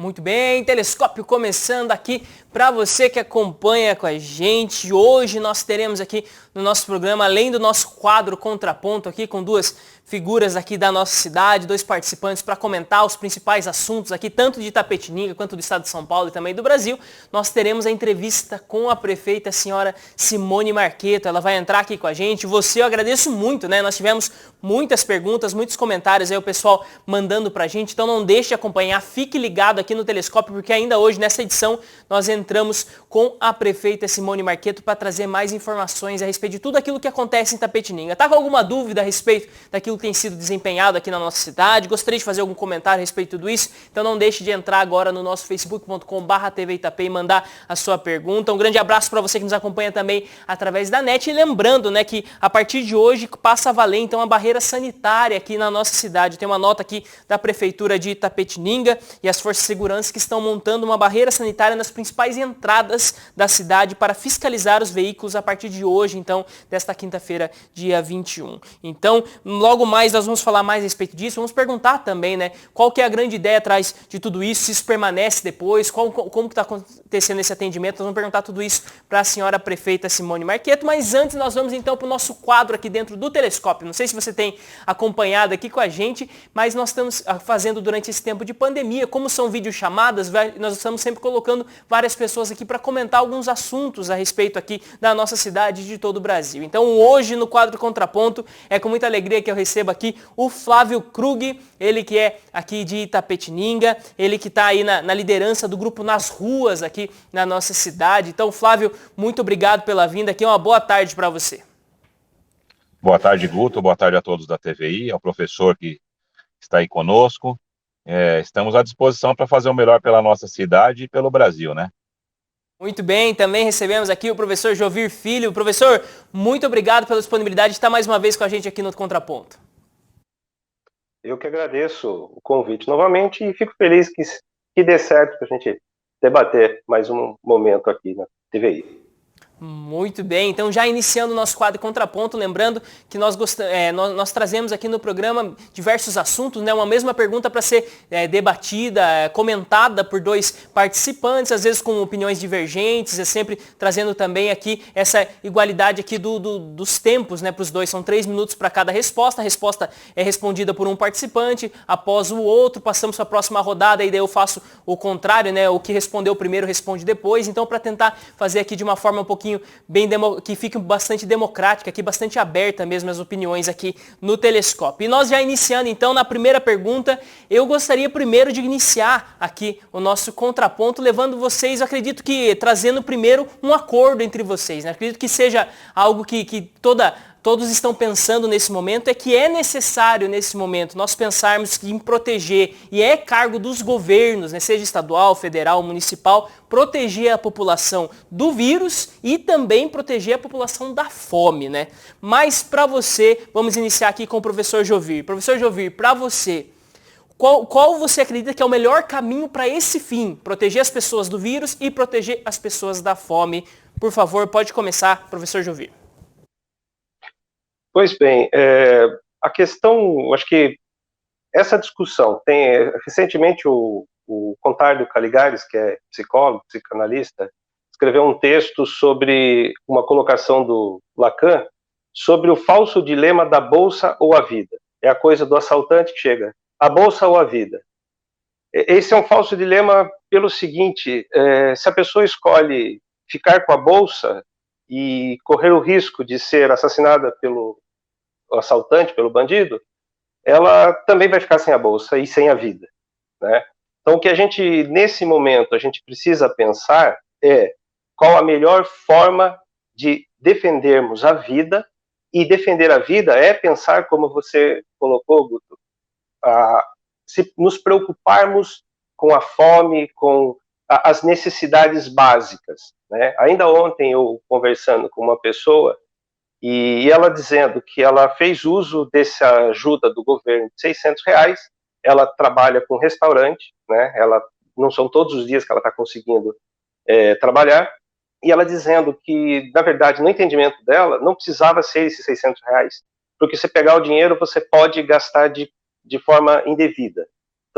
Muito bem, Telescópio começando aqui para você que acompanha com a gente. Hoje nós teremos aqui no nosso programa, além do nosso quadro Contraponto aqui com duas figuras aqui da nossa cidade, dois participantes para comentar os principais assuntos aqui, tanto de Itapetininga quanto do estado de São Paulo e também do Brasil. Nós teremos a entrevista com a prefeita, a senhora Simone Marqueto. Ela vai entrar aqui com a gente. Eu agradeço muito, né? Nós tivemos muitas perguntas, muitos comentários aí, o pessoal mandando pra gente, então não deixe de acompanhar, fique ligado aqui no Telescópio, porque ainda hoje, nessa edição, nós entramos com a prefeita Simone Marqueto para trazer mais informações a respeito de tudo aquilo que acontece em Itapetininga. Tá com alguma dúvida a respeito daquilo que tem sido desempenhado aqui na nossa cidade? Gostaria de fazer algum comentário a respeito de tudo isso? Então não deixe de entrar agora no nosso facebook.com/TV Itapê e mandar a sua pergunta. Um grande abraço para você que nos acompanha também através da net, e lembrando, né, que a partir de hoje passa a valer então a barreira sanitária aqui na nossa cidade. Tem uma nota aqui da Prefeitura de Itapetininga e as forças de segurança que estão montando uma barreira sanitária nas principais entradas da cidade para fiscalizar os veículos a partir de hoje, então, desta quinta-feira, dia 21. Então, logo mais nós vamos falar mais a respeito disso, vamos perguntar também, né, qual que é a grande ideia atrás de tudo isso, se isso permanece depois, como que está acontecendo esse atendimento, nós vamos perguntar tudo isso para a senhora prefeita Simone Marqueto, mas antes nós vamos então para o nosso quadro aqui dentro do Telescópio. Não sei se você tem acompanhado aqui com a gente, mas nós estamos fazendo durante esse tempo de pandemia, como são videochamadas, nós estamos sempre colocando várias pessoas aqui para comentar alguns assuntos a respeito aqui da nossa cidade e de todo o Brasil. Então hoje no quadro Contraponto é com muita alegria que eu recebo aqui o Flávio Krug, ele que é aqui de Itapetininga, ele que está aí na liderança do grupo Nas Ruas aqui na nossa cidade. Então Flávio, muito obrigado pela vinda aqui, uma boa tarde para você. Boa tarde, Guto. Boa tarde a todos da TVI, ao professor que está aí conosco. Estamos à disposição para fazer o melhor pela nossa cidade e pelo Brasil, né? Muito bem, também recebemos aqui o professor Jovir Filho. Professor, muito obrigado pela disponibilidade de estar mais uma vez com a gente aqui no Contraponto. Eu que agradeço o convite novamente e fico feliz que dê certo para a gente debater mais um momento aqui na TVI. Muito bem, então já iniciando o nosso quadro Contraponto, lembrando que nós trazemos aqui no programa diversos assuntos, né? Uma mesma pergunta para ser debatida, comentada por dois participantes, às vezes com opiniões divergentes, sempre trazendo também aqui essa igualdade aqui dos tempos, né, para os dois. São 3 minutos para cada resposta, a resposta é respondida por um participante, após o outro, passamos para a próxima rodada e daí eu faço o contrário, né? O que respondeu primeiro responde depois, então para tentar fazer aqui de uma forma um pouquinho que fique bastante democrática, aqui, bastante aberta mesmo as opiniões aqui no Telescópio. E nós já iniciando então na primeira pergunta, eu gostaria primeiro de iniciar aqui o nosso contraponto, levando vocês, eu acredito que trazendo primeiro um acordo entre vocês, né? Acredito que seja algo que todos estão pensando nesse momento, é que é necessário nesse momento nós pensarmos em proteger, e é cargo dos governos, né, seja estadual, federal, municipal, proteger a população do vírus e também proteger a população da fome, né? Mas para você, vamos iniciar aqui com o professor Jovir. Professor Jovir, para você, qual você acredita que é o melhor caminho para esse fim? Proteger as pessoas do vírus e proteger as pessoas da fome. Por favor, pode começar, professor Jovir. Pois bem, a questão, acho que essa discussão tem, recentemente o Contardo Caligares, que é psicólogo, psicanalista, escreveu um texto sobre uma colocação do Lacan sobre o falso dilema da bolsa ou a vida. É a coisa do assaltante que chega, a bolsa ou a vida. Esse é um falso dilema pelo seguinte, se a pessoa escolhe ficar com a bolsa e correr o risco de ser assassinada pelo assaltante, pelo bandido, ela também vai ficar sem a bolsa e sem a vida, né? Então, o que a gente, nesse momento, a gente precisa pensar é qual a melhor forma de defendermos a vida, e defender a vida é pensar, como você colocou, Guto, se nos preocuparmos com a fome, com as necessidades básicas, né? Ainda ontem eu conversando com uma pessoa e ela dizendo que ela fez uso dessa ajuda do governo de R$600, ela trabalha com restaurante, né? Ela não são todos os dias que ela está conseguindo trabalhar, e ela dizendo que, na verdade, no entendimento dela, não precisava ser esses R$600, porque se pegar o dinheiro, você pode gastar de forma indevida.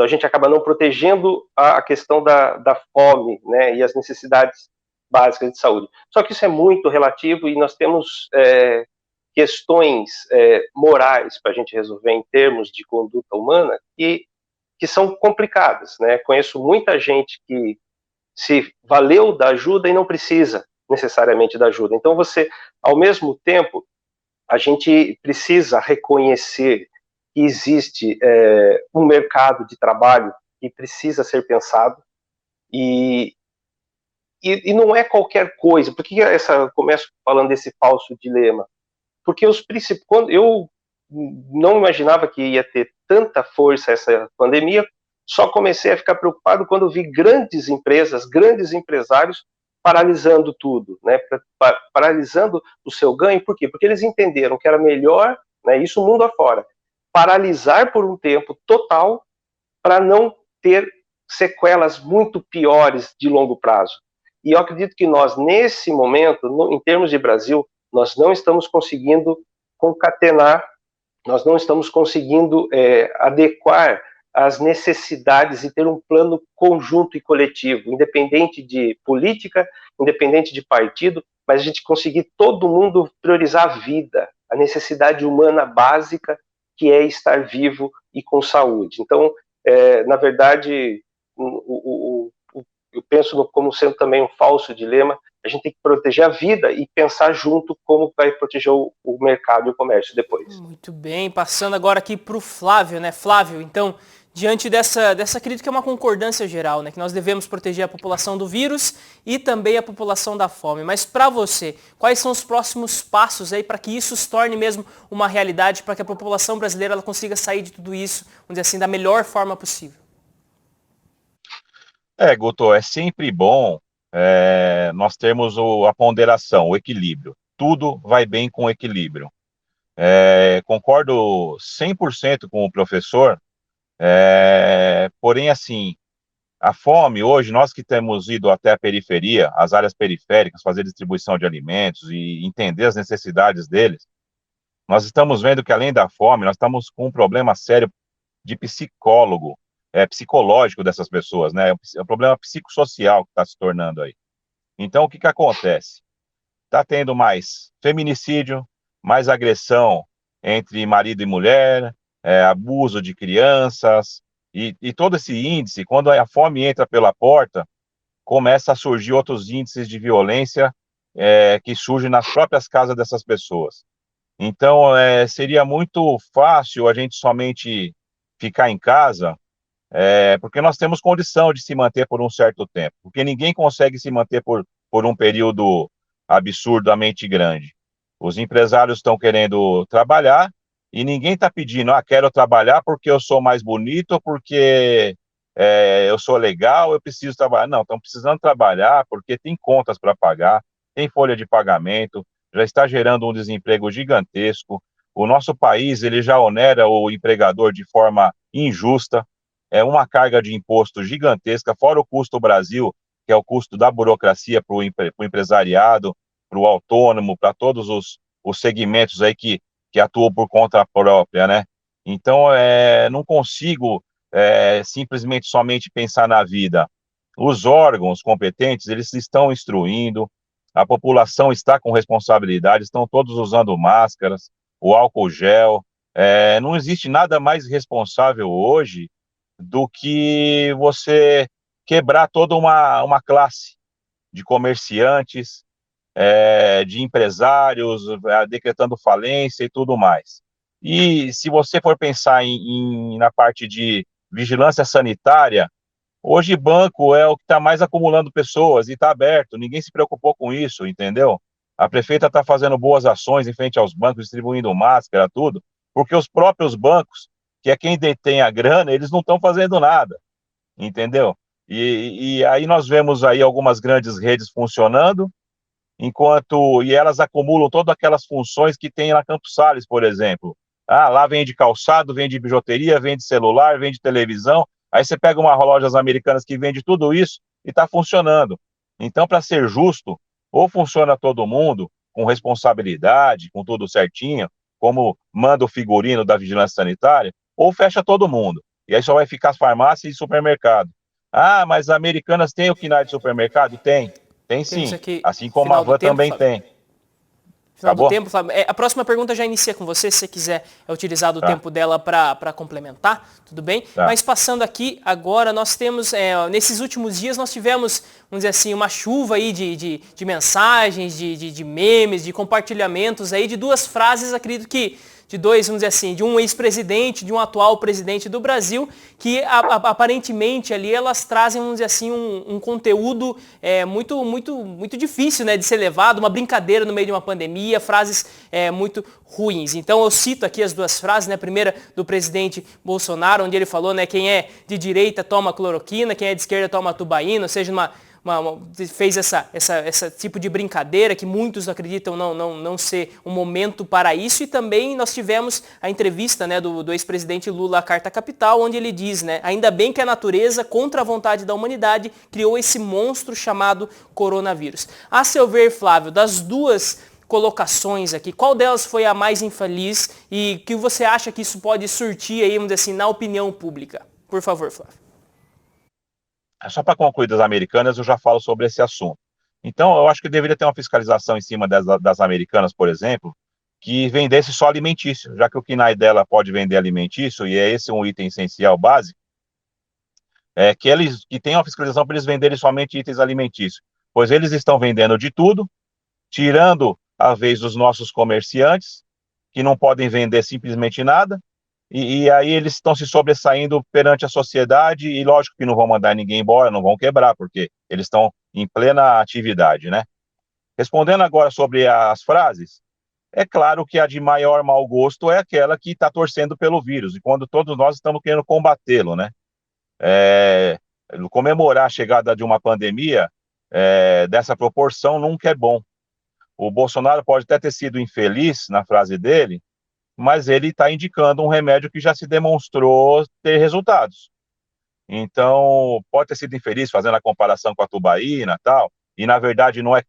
Então a gente acaba não protegendo a questão da fome, né, e as necessidades básicas de saúde. Só que isso é muito relativo e nós temos questões morais para a gente resolver em termos de conduta humana que são complicadas, né? Conheço muita gente que se valeu da ajuda e não precisa necessariamente da ajuda. Então você, ao mesmo tempo, a gente precisa reconhecer que existe um mercado de trabalho que precisa ser pensado e não é qualquer coisa. Por que começo falando desse falso dilema? Porque quando eu não imaginava que ia ter tanta força essa pandemia, só comecei a ficar preocupado quando vi grandes empresas, grandes empresários paralisando tudo, né? Paralisando o seu ganho. Por quê? Porque eles entenderam que era melhor, né, isso mundo afora, paralisar por um tempo total para não ter sequelas muito piores de longo prazo. E eu acredito que nós, nesse momento, em termos de Brasil, nós não estamos conseguindo concatenar, nós não estamos conseguindo adequar as necessidades e ter um plano conjunto e coletivo, independente de política, independente de partido, mas a gente conseguir todo mundo priorizar a vida, a necessidade humana básica, que é estar vivo e com saúde. Então, na verdade, eu penso como sendo também um falso dilema. A gente tem que proteger a vida e pensar junto como vai proteger o mercado e o comércio depois. Muito bem, passando agora aqui para o Flávio, né? Flávio, então, diante dessa crítica, é uma concordância geral, né? Que nós devemos proteger a população do vírus e também a população da fome. Mas para você, quais são os próximos passos aí para que isso se torne mesmo uma realidade, para que a população brasileira ela consiga sair de tudo isso, vamos dizer assim, da melhor forma possível? Guto, é sempre bom nós termos a ponderação, o equilíbrio. Tudo vai bem com equilíbrio. Concordo 100% com o professor, porém, assim, a fome, hoje, nós que temos ido até a periferia, as áreas periféricas, fazer distribuição de alimentos e entender as necessidades deles, nós estamos vendo que, além da fome, nós estamos com um problema sério de psicológico dessas pessoas, né? É um problema psicossocial que está se tornando aí. Então, o que acontece? Está tendo mais feminicídio, mais agressão entre marido e mulher, abuso de crianças, e todo esse índice, quando a fome entra pela porta, começa a surgir outros índices de violência que surgem nas próprias casas dessas pessoas. Então, seria muito fácil a gente somente ficar em casa, porque nós temos condição de se manter por um certo tempo, porque ninguém consegue se manter por um período absurdamente grande. Os empresários estão querendo trabalhar e ninguém está pedindo, quero trabalhar porque eu sou mais bonito, porque eu sou legal, eu preciso trabalhar. Não, estão precisando trabalhar porque tem contas para pagar, tem folha de pagamento, já está gerando um desemprego gigantesco. O nosso país ele já onera o empregador de forma injusta, uma carga de imposto gigantesca, fora o custo Brasil, que é o custo da burocracia para o empresariado, para o autônomo, para todos os segmentos aí que atuam por conta própria, né? Então, não consigo simplesmente somente pensar na vida. Os órgãos competentes, eles estão instruindo, a população está com responsabilidade, estão todos usando máscaras, o álcool gel. Não existe nada mais responsável hoje do que você quebrar toda uma classe de comerciantes, de empresários, decretando falência e tudo mais. E se você for pensar na parte de vigilância sanitária, hoje banco é o que está mais acumulando pessoas e está aberto, ninguém se preocupou com isso, entendeu? A prefeita está fazendo boas ações em frente aos bancos, distribuindo máscara, tudo, porque os próprios bancos, que é quem detém a grana, eles não estão fazendo nada, entendeu? E aí nós vemos aí algumas grandes redes funcionando, e elas acumulam todas aquelas funções que tem na Campos Sales, por exemplo. Lá vende calçado, vende bijuteria, vende celular, vende televisão, aí você pega uma lojas americanas que vende tudo isso e está funcionando. Então, para ser justo, ou funciona todo mundo com responsabilidade, com tudo certinho, como manda o figurino da vigilância sanitária, ou fecha todo mundo. E aí só vai ficar as farmácias e supermercado. Ah, mas as Americanas têm o KNAI de supermercado? Tem Temos sim. aqui, Assim como a final do Van tempo, também Flávio. tem. Final do Acabou? tempo, Flávio. A próxima pergunta já inicia com você, se você quiser utilizar do Tá, tempo dela para complementar, tudo bem? tá. Mas passando aqui, agora nós temos, nesses últimos dias nós tivemos, vamos dizer assim, uma chuva aí de mensagens, de memes, de compartilhamentos aí de duas frases, acredito que de dois, vamos dizer assim, de um ex-presidente, de um atual presidente do Brasil, que aparentemente ali elas trazem, vamos dizer assim, um conteúdo muito difícil, né, de ser levado, uma brincadeira no meio de uma pandemia, frases muito ruins. Então eu cito aqui as duas frases, né, a primeira do presidente Bolsonaro, onde ele falou, né, quem é de direita toma cloroquina, quem é de esquerda toma tubaína, ou seja, fez esse tipo de brincadeira que muitos acreditam não ser um momento para isso. E também nós tivemos a entrevista, né, do ex-presidente Lula à Carta Capital, onde ele diz, né, ainda bem que a natureza, contra a vontade da humanidade, criou esse monstro chamado coronavírus. A seu ver, Flávio, das duas colocações aqui, qual delas foi a mais infeliz e que você acha que isso pode surtir aí, vamos dizer assim, na opinião pública? Por favor, Flávio. Só para concluir das Americanas, eu já falo sobre esse assunto. Então, eu acho que deveria ter uma fiscalização em cima das Americanas, por exemplo, que vendesse só alimentício, já que o KNAI dela pode vender alimentício, e é esse um item essencial básico, que tenham uma fiscalização para eles venderem somente itens alimentícios, pois eles estão vendendo de tudo, tirando a vez dos nossos comerciantes, que não podem vender simplesmente nada, e aí eles estão se sobressaindo perante a sociedade e lógico que não vão mandar ninguém embora, não vão quebrar, porque eles estão em plena atividade, né? Respondendo agora sobre as frases, é claro que a de maior mau gosto é aquela que está torcendo pelo vírus, e quando todos nós estamos querendo combatê-lo, né? Comemorar a chegada de uma pandemia dessa proporção nunca é bom. O Bolsonaro pode até ter sido infeliz na frase dele, mas ele está indicando um remédio que já se demonstrou ter resultados. Então, pode ter sido infeliz fazendo a comparação com a tubaína e tal, e na verdade não é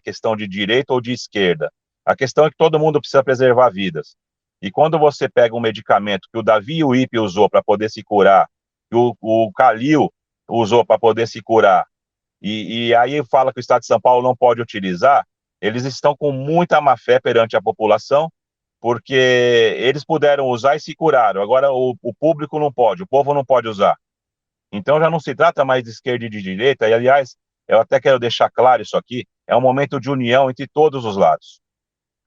questão de direita ou de esquerda. A questão é que todo mundo precisa preservar vidas. E quando você pega um medicamento que o Davi Uípe usou para poder se curar, que o Calil usou para poder se curar, e aí fala que o Estado de São Paulo não pode utilizar, eles estão com muita má fé perante a população, porque eles puderam usar e se curaram. Agora o público não pode, o povo não pode usar. Então já não se trata mais de esquerda e de direita, e aliás, eu até quero deixar claro isso aqui, é um momento de união entre todos os lados.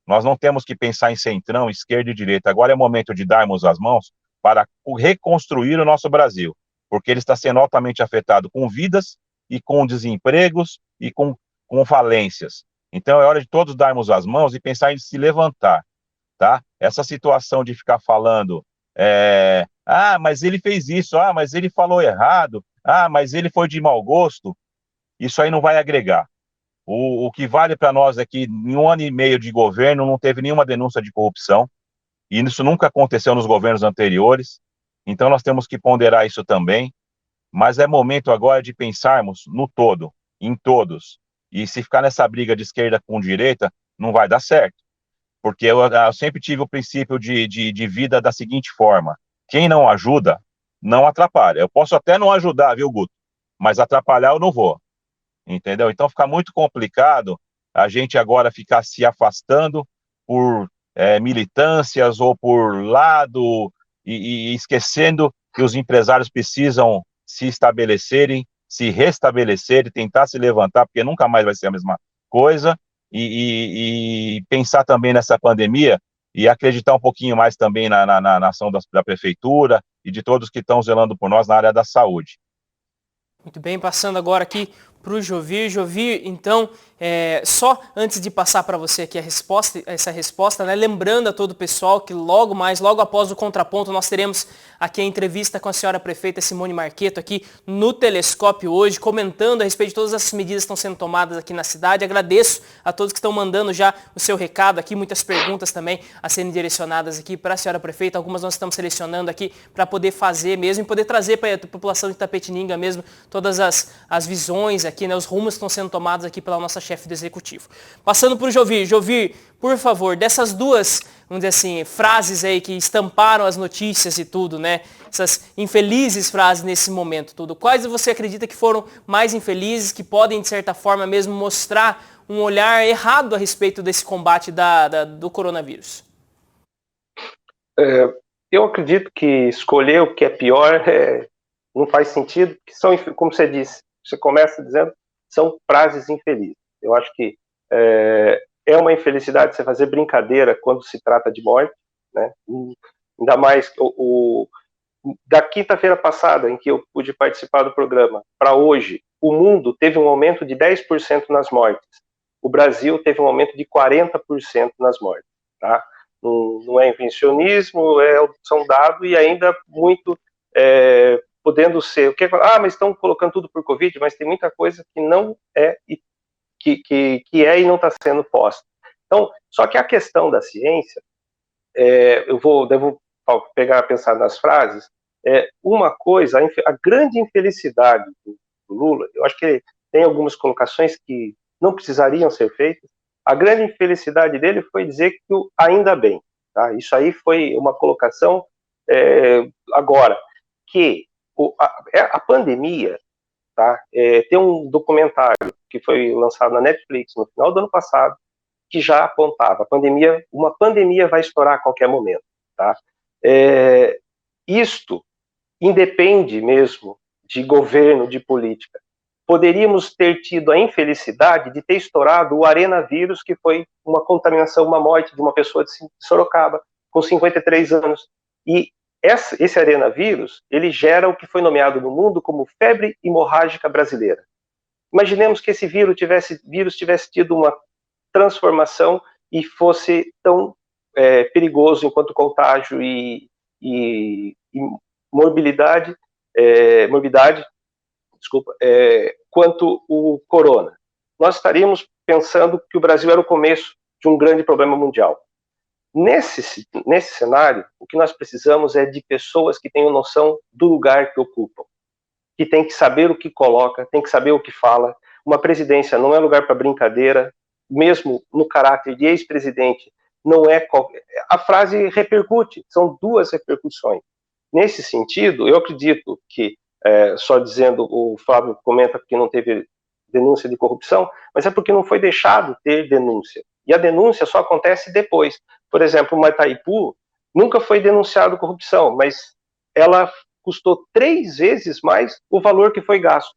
Nós não temos que pensar em centrão, esquerda e direita. Agora é momento de darmos as mãos para reconstruir o nosso Brasil, porque ele está sendo altamente afetado com vidas e com desempregos e com falências. Então é hora de todos darmos as mãos e pensar em se levantar. Tá? Essa situação de ficar falando, mas ele fez isso, mas ele falou errado, mas ele foi de mau gosto, isso aí não vai agregar. O que vale para nós é que em 1 ano e meio de governo não teve nenhuma denúncia de corrupção, e isso nunca aconteceu nos governos anteriores, então nós temos que ponderar isso também, mas é momento agora de pensarmos no todo, em todos, e se ficar nessa briga de esquerda com direita, não vai dar certo. Porque eu sempre tive o princípio de vida da seguinte forma: quem não ajuda, não atrapalha. Eu posso até não ajudar, viu, Guto? Mas atrapalhar eu não vou. Entendeu? Então fica muito complicado a gente agora ficar se afastando por militâncias ou por lado e esquecendo que os empresários precisam se estabelecerem, se restabelecerem, tentar se levantar, porque nunca mais vai ser a mesma coisa. E pensar também nessa pandemia e acreditar um pouquinho mais também na ação da prefeitura e de todos que estão zelando por nós na área da saúde. Muito bem, passando agora aqui para o Jovir. Jovir, então, só antes de passar para você aqui essa resposta, né, lembrando a todo o pessoal que logo após o Contraponto, nós teremos aqui a entrevista com a senhora prefeita Simone Marqueto aqui no Telescópio hoje, comentando a respeito de todas as medidas que estão sendo tomadas aqui na cidade. Agradeço a todos que estão mandando já o seu recado aqui, muitas perguntas também a serem direcionadas aqui para a senhora prefeita. Algumas nós estamos selecionando aqui para poder fazer mesmo e poder trazer para a população de Itapetininga mesmo todas as visões aqui aqui, né, os rumos que estão sendo tomados aqui pela nossa chefe do executivo. Passando para o Jovir. Jovir, por favor, dessas duas, vamos dizer assim, frases aí que estamparam as notícias e tudo, né, essas infelizes frases nesse momento tudo, quais você acredita que foram mais infelizes, que podem, de certa forma, mesmo mostrar um olhar errado a respeito desse combate do coronavírus? Eu acredito que escolher o que é pior não faz sentido, porque são, como você disse, você começa dizendo, são frases infelizes. Eu acho que é uma infelicidade você fazer brincadeira quando se trata de morte, né? Ainda mais da quinta-feira passada, em que eu pude participar do programa, para hoje, o mundo teve um aumento de 10% nas mortes. O Brasil teve um aumento de 40% nas mortes, tá? Não é invencionismo, são dados e ainda muito podendo ser. Mas estão colocando tudo por Covid, mas tem muita coisa que não é que é e não está sendo posta. Então, só que a questão da ciência, devo pensar nas frases, uma coisa, a grande infelicidade do Lula, eu acho que tem algumas colocações que não precisariam ser feitas. A grande infelicidade dele foi dizer que ainda bem, tá? Isso aí foi uma colocação agora, que a pandemia, tá? Tem um documentário que foi lançado na Netflix no final do ano passado, que já apontava, uma pandemia vai estourar a qualquer momento, tá? Isto independe mesmo de governo, de política. Poderíamos ter tido a infelicidade de ter estourado o arenavírus, que foi uma contaminação, uma morte de uma pessoa de Sorocaba, com 53 anos. E esse arenavírus, ele gera o que foi nomeado no mundo como febre hemorrágica brasileira. Imaginemos que esse vírus tivesse tido uma transformação e fosse tão perigoso enquanto contágio e morbidade, quanto o corona. Nós estaríamos pensando que o Brasil era o começo de um grande problema mundial. Nesse cenário, o que nós precisamos é de pessoas que tenham noção do lugar que ocupam, que tem que saber o que coloca, tem que saber o que fala. Uma presidência não é lugar para brincadeira, mesmo no caráter de ex-presidente, não é a frase repercute, são duas repercussões. Nesse sentido, eu acredito que, só dizendo, o Flávio comenta que não teve denúncia de corrupção, mas é porque não foi deixado ter denúncia. E a denúncia só acontece depois. Por exemplo, uma Itaipu nunca foi denunciado corrupção, mas ela custou 3 vezes mais o valor que foi gasto.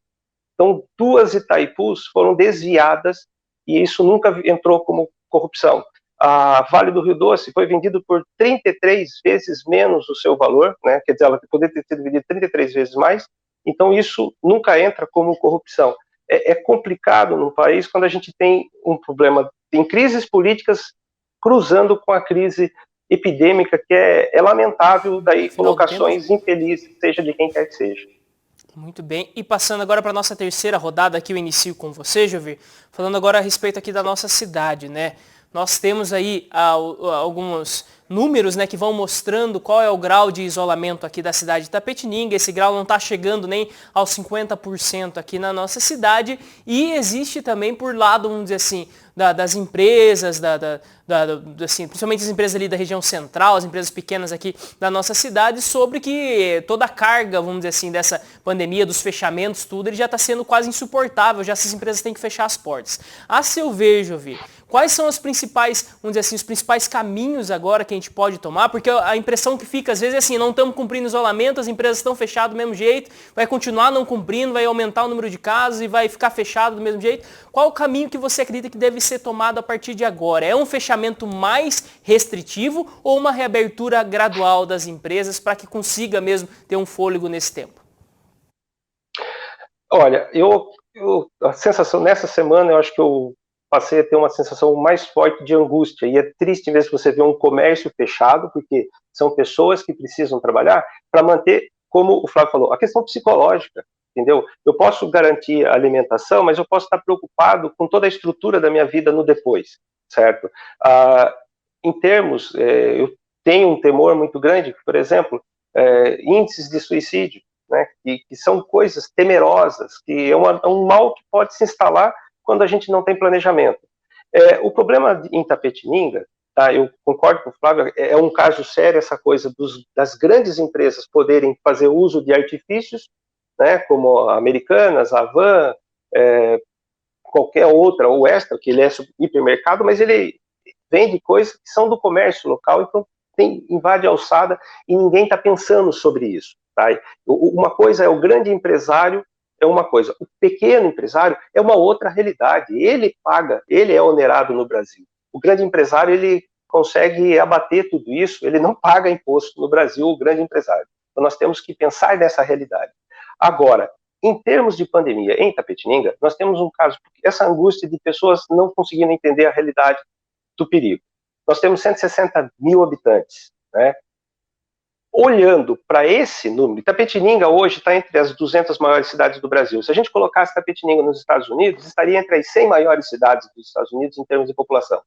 Então, 2 Itaipus foram desviadas e isso nunca entrou como corrupção. A Vale do Rio Doce foi vendido por 33 vezes menos o seu valor, né? Quer dizer, ela poderia ter sido vendida 33 vezes mais, então isso nunca entra como corrupção. É complicado num país quando a gente tem um problema, tem crises políticas cruzando com a crise epidêmica, que é lamentável, daí colocações infelizes, seja de quem quer que seja. Muito bem, e passando agora para a nossa terceira rodada, aqui eu inicio com você, Jovir, falando agora a respeito aqui da nossa cidade, né? Nós temos aí alguns números, né, que vão mostrando qual é o grau de isolamento aqui da cidade de Itapetininga. Esse grau não está chegando nem aos 50% aqui na nossa cidade. E existe também por lado, vamos dizer assim, das empresas, assim, principalmente as empresas ali da região central, as empresas pequenas aqui da nossa cidade, sobre que toda a carga, vamos dizer assim, dessa pandemia, dos fechamentos, tudo, ele já está sendo quase insuportável, já essas empresas têm que fechar as portas. A seu ver, Jovir, quais são os principais, vamos dizer assim, os principais caminhos agora que a gente pode tomar? Porque a impressão que fica às vezes é assim, não estamos cumprindo isolamento, as empresas estão fechadas do mesmo jeito, vai continuar não cumprindo, vai aumentar o número de casos e vai ficar fechado do mesmo jeito. Qual o caminho que você acredita que deve ser tomado a partir de agora? É um fechamento mais restritivo ou uma reabertura gradual das empresas para que consiga mesmo ter um fôlego nesse tempo? Olha, a sensação, nessa semana, eu acho que eu passei a ter uma sensação mais forte de angústia, e é triste mesmo você ver um comércio fechado, porque são pessoas que precisam trabalhar para manter, como o Flávio falou, a questão psicológica, entendeu? Eu posso garantir a alimentação, mas eu posso estar preocupado com toda a estrutura da minha vida no depois, certo? Em termos, eu tenho um temor muito grande, por exemplo, índices de suicídio. né, que são coisas temerosas, que é um mal que pode se instalar quando a gente não tem planejamento. O problema em Itapetininga, tá, eu concordo com o Flávio, é um caso sério essa coisa das grandes empresas poderem fazer uso de artifícios, né, como a Americanas, a Havan, qualquer outra, ou Extra, que ele é hipermercado, mas ele vende coisas que são do comércio local, então invade a alçada e ninguém está pensando sobre isso. Tá? Uma coisa é o grande empresário, é uma coisa. O pequeno empresário é uma outra realidade. Ele paga, ele é onerado no Brasil. O grande empresário, ele consegue abater tudo isso, ele não paga imposto no Brasil, o grande empresário. Então nós temos que pensar nessa realidade. Agora, em termos de pandemia em Itapetininga, nós temos um caso, essa angústia de pessoas não conseguindo entender a realidade do perigo. Nós temos 160 mil habitantes, né? Olhando para esse número, Itapetininga hoje está entre as 200 maiores cidades do Brasil. Se a gente colocasse Itapetininga nos Estados Unidos, estaria entre as 100 maiores cidades dos Estados Unidos em termos de população.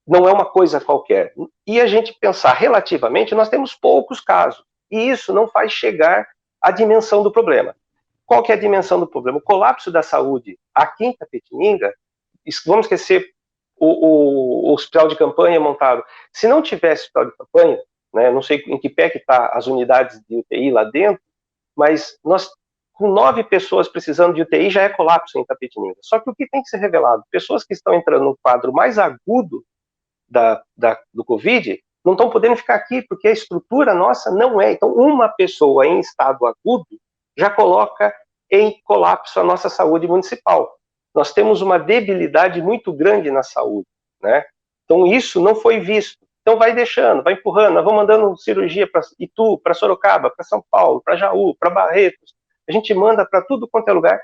Não é uma coisa qualquer. E a gente pensar relativamente, nós temos poucos casos. E isso não faz chegar à dimensão do problema. Qual que é a dimensão do problema? O colapso da saúde aqui em Itapetininga, vamos esquecer o hospital de campanha montado. Se não tivesse hospital de campanha, né, não sei em que pé que está as unidades de UTI lá dentro, mas nós, com 9 pessoas precisando de UTI, já é colapso em Itapetininga. Só que o que tem que ser revelado? Pessoas que estão entrando no quadro mais agudo do Covid não estão podendo ficar aqui, porque a estrutura nossa não é. Então, uma pessoa em estado agudo já coloca em colapso a nossa saúde municipal. Nós temos uma debilidade muito grande na saúde, né? Então, isso não foi visto. Então, vai deixando, vai empurrando. Nós vamos mandando cirurgia para Itu, para Sorocaba, para São Paulo, para Jaú, para Barretos. A gente manda para tudo quanto é lugar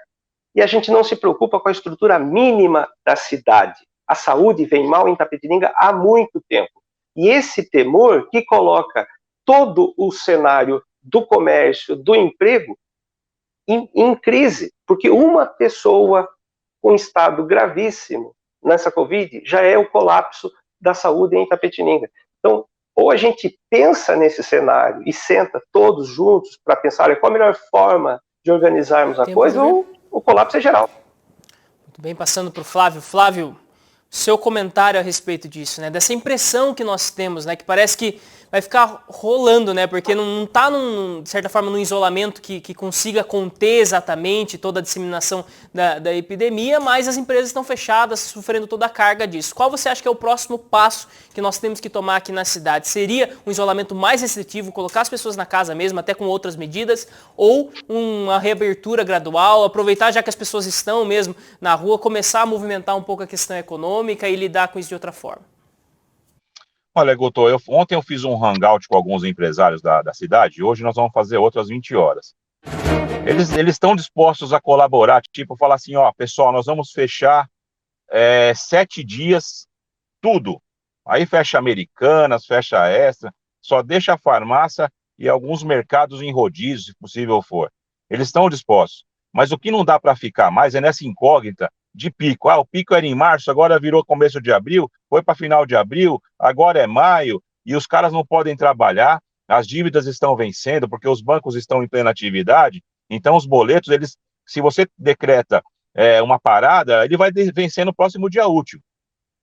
e a gente não se preocupa com a estrutura mínima da cidade. A saúde vem mal em Itapetininga há muito tempo. E esse temor que coloca todo o cenário do comércio, do emprego, em crise, porque uma pessoa com estado gravíssimo nessa Covid já é o colapso da saúde em Itapetininga. Então, ou a gente pensa nesse cenário e senta todos juntos para pensar qual a melhor forma de organizarmos a coisa, ou o colapso é geral. Muito bem, passando para o Flávio. Flávio, seu comentário a respeito disso, né? Dessa impressão que nós temos, né? Que parece que vai ficar rolando, né? Porque não está, de certa forma, num isolamento que consiga conter exatamente toda a disseminação da epidemia, mas as empresas estão fechadas, sofrendo toda a carga disso. Qual você acha que é o próximo passo que nós temos que tomar aqui na cidade? Seria um isolamento mais restritivo, colocar as pessoas na casa mesmo, até com outras medidas, ou uma reabertura gradual, aproveitar já que as pessoas estão mesmo na rua, começar a movimentar um pouco a questão econômica e lidar com isso de outra forma? Olha, Guto, ontem eu fiz um hangout com alguns empresários da cidade, hoje nós vamos fazer outras 20 horas. Eles estão dispostos a colaborar, tipo, falar assim, ó, pessoal, nós vamos fechar 7 dias, tudo. Aí fecha Americanas, fecha Extra, só deixa a farmácia e alguns mercados em rodízio, se possível for. Eles estão dispostos. Mas o que não dá para ficar mais é nessa incógnita de pico. O pico era em março, agora virou começo de abril, foi para final de abril, agora é maio, e os caras não podem trabalhar, as dívidas estão vencendo, porque os bancos estão em plena atividade, então os boletos, se você decreta uma parada, ele vai vencer no próximo dia útil.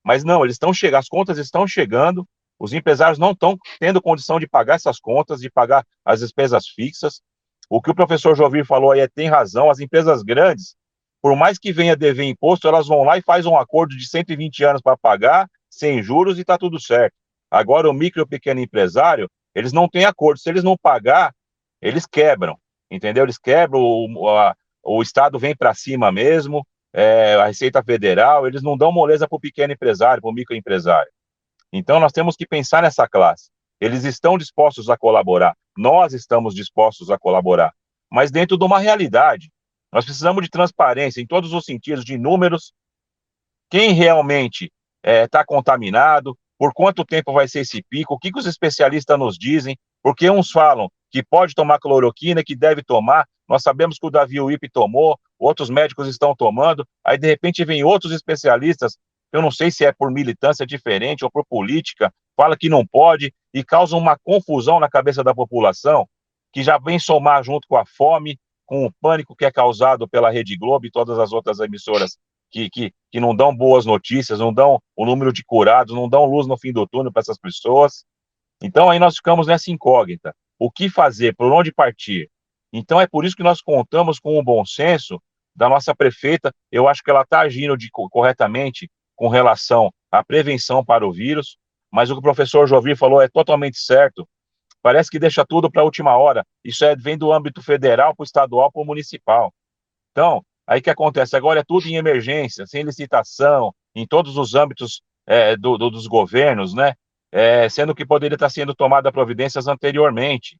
Mas não, as contas estão chegando, os empresários não estão tendo condição de pagar essas contas, de pagar as despesas fixas. O que o professor Jovir falou aí tem razão, as empresas grandes, por mais que venha dever imposto, elas vão lá e fazem um acordo de 120 anos para pagar, sem juros, e está tudo certo. Agora, o micro e o pequeno empresário, eles não têm acordo. Se eles não pagar, eles quebram, entendeu? Eles quebram, o Estado vem para cima mesmo, a Receita Federal, eles não dão moleza para o pequeno empresário, para o microempresário. Então, nós temos que pensar nessa classe. Eles estão dispostos a colaborar, nós estamos dispostos a colaborar, mas dentro de uma realidade. Nós precisamos de transparência em todos os sentidos, de números, quem realmente está contaminado, por quanto tempo vai ser esse pico, o que os especialistas nos dizem, porque uns falam que pode tomar cloroquina, que deve tomar, nós sabemos que o Davi Uip tomou, outros médicos estão tomando, aí de repente vem outros especialistas, eu não sei se é por militância diferente ou por política, fala que não pode e causa uma confusão na cabeça da população, que já vem somar junto com a fome, com o pânico que é causado pela Rede Globo e todas as outras emissoras que não dão boas notícias, não dão o número de curados, não dão luz no fim do túnel para essas pessoas. Então aí nós ficamos nessa incógnita. O que fazer? Por onde partir? Então é por isso que nós contamos com o bom senso da nossa prefeita. Eu acho que ela está agindo corretamente com relação à prevenção para o vírus, mas o que o professor Jovir falou é totalmente certo. Parece que deixa tudo para a última hora. Isso vem do âmbito federal para o estadual para o municipal. Então, aí que acontece? Agora é tudo em emergência, sem licitação, em todos os âmbitos dos governos, né? Sendo que poderia estar sendo tomada providências anteriormente.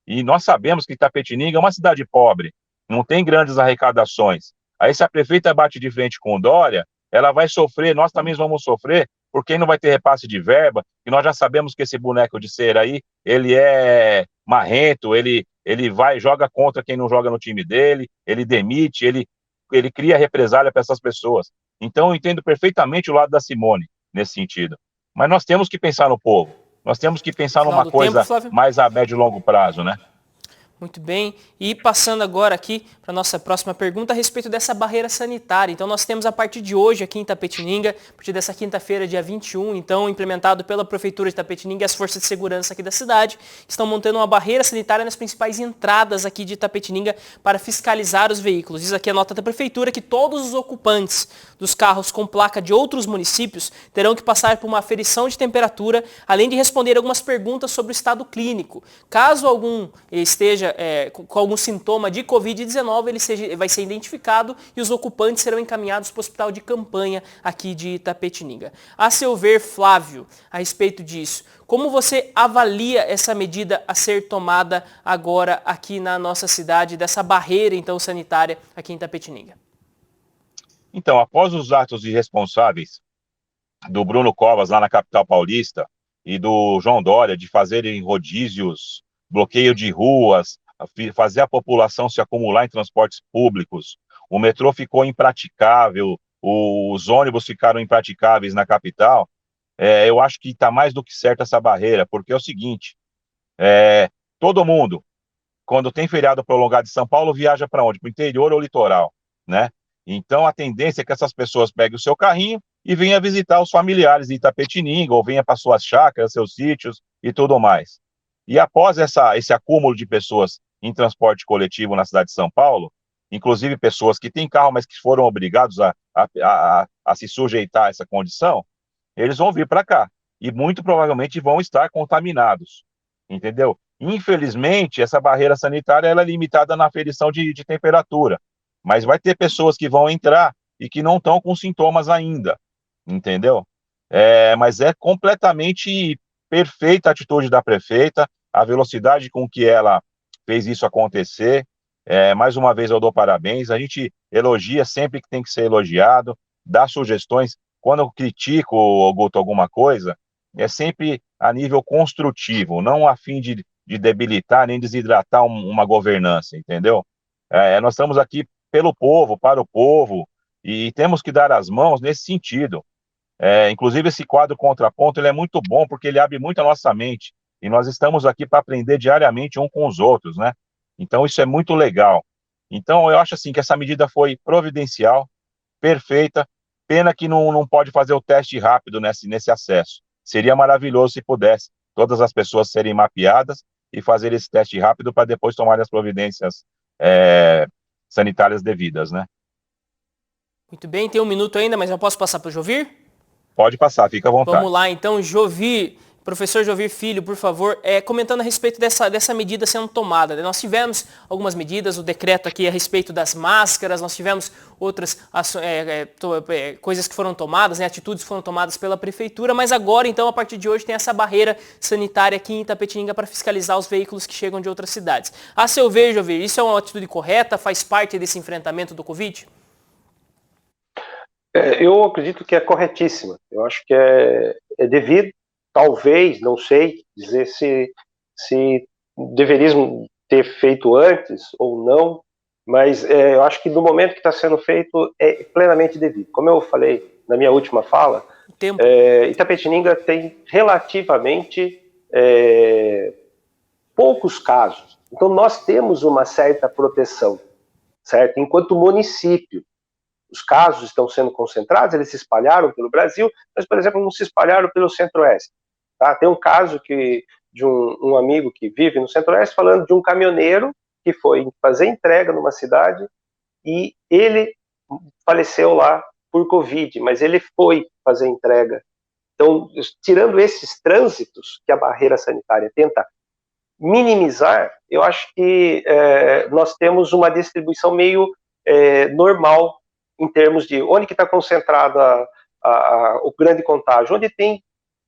E nós sabemos que Itapetininga é uma cidade pobre, não tem grandes arrecadações. Aí se a prefeita bate de frente com o Dória, ela vai sofrer, nós também vamos sofrer, porque não vai ter repasse de verba, e nós já sabemos que esse boneco de cera aí, ele é marrento, ele joga contra quem não joga no time dele, ele demite, ele cria represália para essas pessoas. Então eu entendo perfeitamente o lado da Simone nesse sentido. Mas nós temos que pensar no povo. Nós temos que pensar numa coisa mais a médio e longo prazo, né? Muito bem. E passando agora aqui para a nossa próxima pergunta a respeito dessa barreira sanitária. Então nós temos a partir de hoje aqui em Itapetininga, a partir dessa quinta-feira, dia 21, então implementado pela Prefeitura de Itapetininga e as forças de segurança aqui da cidade, estão montando uma barreira sanitária nas principais entradas aqui de Itapetininga para fiscalizar os veículos. Diz aqui a nota da Prefeitura que todos os ocupantes dos carros com placa de outros municípios terão que passar por uma aferição de temperatura, além de responder algumas perguntas sobre o estado clínico. Caso algum esteja com algum sintoma de Covid-19, ele vai ser identificado e os ocupantes serão encaminhados para o hospital de campanha aqui de Itapetininga. A seu ver, Flávio, a respeito disso, como você avalia essa medida a ser tomada agora aqui na nossa cidade, dessa barreira então sanitária aqui em Itapetininga? Então, após os atos irresponsáveis do Bruno Covas lá na capital paulista e do João Dória de fazerem rodízios, bloqueio de ruas, fazer a população se acumular em transportes públicos, o metrô ficou impraticável, os ônibus ficaram impraticáveis na capital, eu acho que está mais do que certa essa barreira, porque é o seguinte, todo mundo, quando tem feriado prolongado em São Paulo, viaja para onde? Para o interior ou litoral, né? Então a tendência é que essas pessoas peguem o seu carrinho e venham visitar os familiares em Itapetininga, ou venham para suas chácaras, seus sítios e tudo mais. E após esse acúmulo de pessoas em transporte coletivo na cidade de São Paulo, inclusive pessoas que têm carro, mas que foram obrigados a se sujeitar a essa condição, eles vão vir para cá e muito provavelmente vão estar contaminados, entendeu? Infelizmente, essa barreira sanitária ela é limitada na aferição de temperatura, mas vai ter pessoas que vão entrar e que não estão com sintomas ainda, entendeu? Mas é completamente perfeita a atitude da prefeita, a velocidade com que ela fez isso acontecer. Mais uma vez eu dou parabéns, a gente elogia sempre que tem que ser elogiado, dá sugestões. Quando eu critico, Guto, alguma coisa, é sempre a nível construtivo, não a fim de debilitar nem desidratar uma governança, entendeu? Nós estamos aqui pelo povo, para o povo, e temos que dar as mãos nesse sentido. Inclusive esse quadro Contraponto ele é muito bom porque ele abre muito a nossa mente e nós estamos aqui para aprender diariamente um com os outros, né? Então isso é muito legal. Então eu acho assim que essa medida foi providencial, perfeita, pena que não pode fazer o teste rápido nesse acesso. Seria maravilhoso se pudesse todas as pessoas serem mapeadas e fazer esse teste rápido para depois tomar as providências sanitárias devidas, né? Muito bem, tem um minuto ainda, mas eu posso passar para o Jovir? Pode passar, fica à vontade. Vamos lá, então, Jovir, professor Jovir Filho, por favor, comentando a respeito dessa medida sendo tomada. Nós tivemos algumas medidas, o decreto aqui a respeito das máscaras, nós tivemos outras coisas que foram tomadas, né, atitudes que foram tomadas pela prefeitura, mas agora, então, a partir de hoje, tem essa barreira sanitária aqui em Itapetininga para fiscalizar os veículos que chegam de outras cidades. A seu ver, Jovir, isso é uma atitude correta? Faz parte desse enfrentamento do Covid? Eu acredito que é corretíssima. Eu acho que é devido, talvez, não sei dizer se deveríamos ter feito antes ou não, mas eu acho que no momento que está sendo feito é plenamente devido. Como eu falei na minha última fala, Itapetininga tem relativamente poucos casos, Então, nós temos uma certa proteção, certo? Enquanto município, os casos estão sendo concentrados, eles se espalharam pelo Brasil, mas, por exemplo, não se espalharam pelo Centro-Oeste. Tá? Tem um caso de um amigo que vive no Centro-Oeste falando de um caminhoneiro que foi fazer entrega numa cidade e ele faleceu lá por Covid, mas ele foi fazer entrega. Então, tirando esses trânsitos que a barreira sanitária tenta minimizar, eu acho que nós temos uma distribuição meio normal em termos de onde que está concentrado o grande contágio, onde tem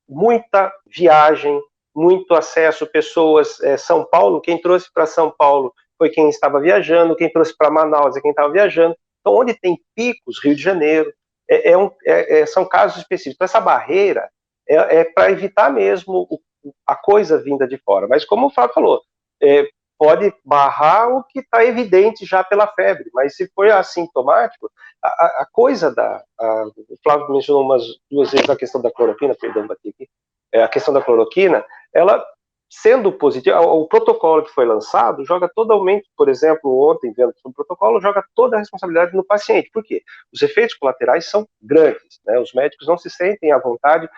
muita viagem, muito acesso, pessoas, São Paulo, quem trouxe para São Paulo foi quem estava viajando, quem trouxe para Manaus é quem estava viajando, então onde tem picos, Rio de Janeiro, são casos específicos. Então, essa barreira é para evitar mesmo a coisa vinda de fora, mas como o Flávio falou, pode barrar o que está evidente já pela febre, mas se for assintomático, a coisa o Flávio mencionou umas 2 vezes a questão da cloroquina, perdão, bati aqui, a questão da cloroquina, ela sendo positiva, o protocolo que foi lançado joga totalmente, por exemplo, ontem vendo sobre o protocolo, joga toda a responsabilidade no paciente, por quê? Os efeitos colaterais são grandes, né? Os médicos não se sentem à vontade,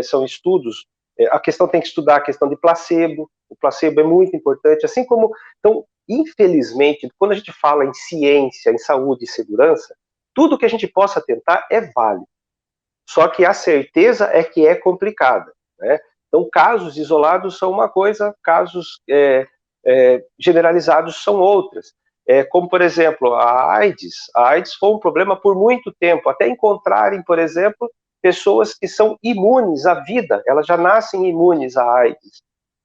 são estudos, a questão tem que estudar a questão de placebo, o placebo é muito importante, assim como, então, infelizmente, quando a gente fala em ciência, em saúde e segurança, tudo que a gente possa tentar é válido, só que a certeza é que é complicada, né? Então, casos isolados são uma coisa, casos generalizados são outras. Como, por exemplo, a AIDS foi um problema por muito tempo, até encontrarem, por exemplo, pessoas que são imunes à vida, elas já nascem imunes à AIDS.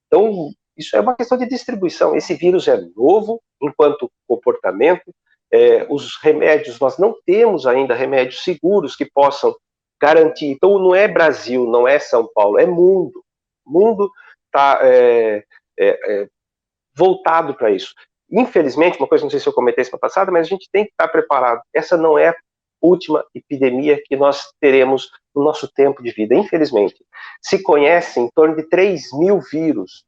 Então, isso é uma questão de distribuição. Esse vírus é novo enquanto comportamento, os remédios, nós não temos ainda remédios seguros que possam garantir. Então, não é Brasil, não é São Paulo, é mundo. O mundo está voltado para isso. Infelizmente, uma coisa, não sei se eu comentei isso na passada, mas a gente tem que estar preparado. Essa não é a última epidemia que nós teremos no nosso tempo de vida, infelizmente. Se conhece em torno de 3.000 vírus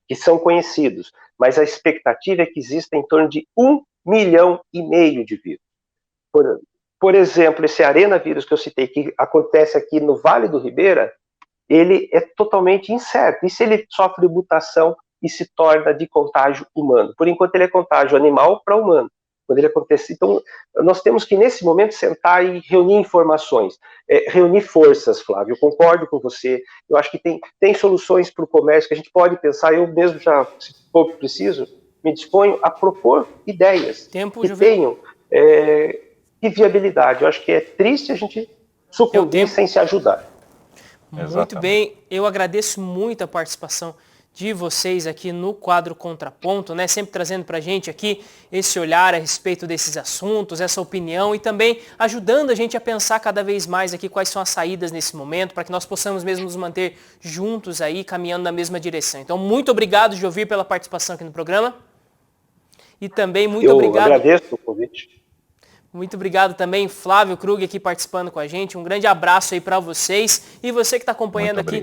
que são conhecidos, mas a expectativa é que exista em torno de 1,5 milhão de vírus. Por exemplo, esse arenavírus que eu citei, que acontece aqui no Vale do Ribeira, ele é totalmente incerto. E se ele sofre mutação e se torna de contágio humano? Por enquanto, ele é contágio animal para humano. Quando ele acontece, então, nós temos que, nesse momento, sentar e reunir informações, reunir forças, Flávio. Eu concordo com você. Eu acho que tem soluções para o comércio que a gente pode pensar. Eu mesmo já, se for preciso, me disponho a propor ideias que tenham viabilidade. Eu acho que é triste a gente sucumbir sem se ajudar. Muito bem, eu agradeço muito a participação de vocês aqui no quadro Contraponto, né? Sempre trazendo para a gente aqui esse olhar a respeito desses assuntos, essa opinião e também ajudando a gente a pensar cada vez mais aqui quais são as saídas nesse momento, para que nós possamos mesmo nos manter juntos aí, caminhando na mesma direção. Então, muito obrigado, Jovir, pela participação aqui no programa. E também muito obrigado. Eu agradeço o convite. Muito obrigado também, Flávio Krug, aqui participando com a gente. Um grande abraço aí para vocês. E você que está acompanhando aqui